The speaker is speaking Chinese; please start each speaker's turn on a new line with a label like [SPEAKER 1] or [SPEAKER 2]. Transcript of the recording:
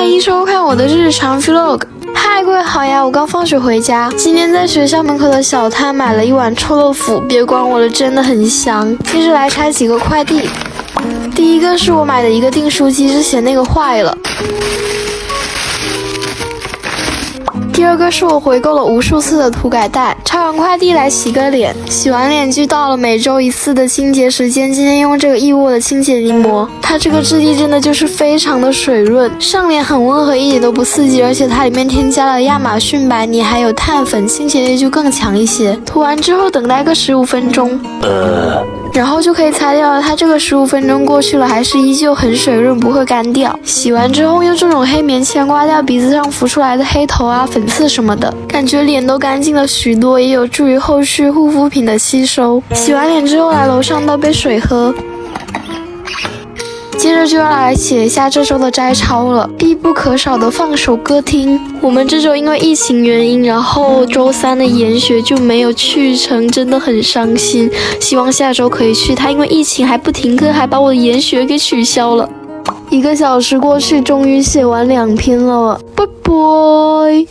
[SPEAKER 1] 欢迎收看我的日常 vlog。嗨，各位好呀！我刚放学回家，今天在学校门口的小摊买了一碗臭豆腐，别管我了，真的很香。接着来拆几个快递，第一个是我买的一个订书机，之前那个坏了。第二个是我回购了无数次的涂改袋。拆完快递来洗个脸，洗完脸就到了每周一次的清洁时间。今天用这个易沃的清洁泥膜，它这个质地真的就是非常的水润，上脸很温和，一点都不刺激，而且它里面添加了亚马逊白泥还有碳粉，清洁力就更强一些。涂完之后等待个15分钟。然后就可以擦掉了，它这个15分钟过去了，还是依旧很水润，不会干掉。洗完之后用这种黑棉签刮掉鼻子上浮出来的黑头啊、粉刺什么的，感觉脸都干净了许多，也有助于后续护肤品的吸收。洗完脸之后来楼上倒杯水喝。接着就要来写一下这周的摘抄了，必不可少的放首歌听。我们这周因为疫情原因，然后周3的研学就没有去成，真的很伤心。希望下周可以去，他因为疫情还不停课，还把我的研学给取消了。1个小时过去，终于写完2篇了，拜拜。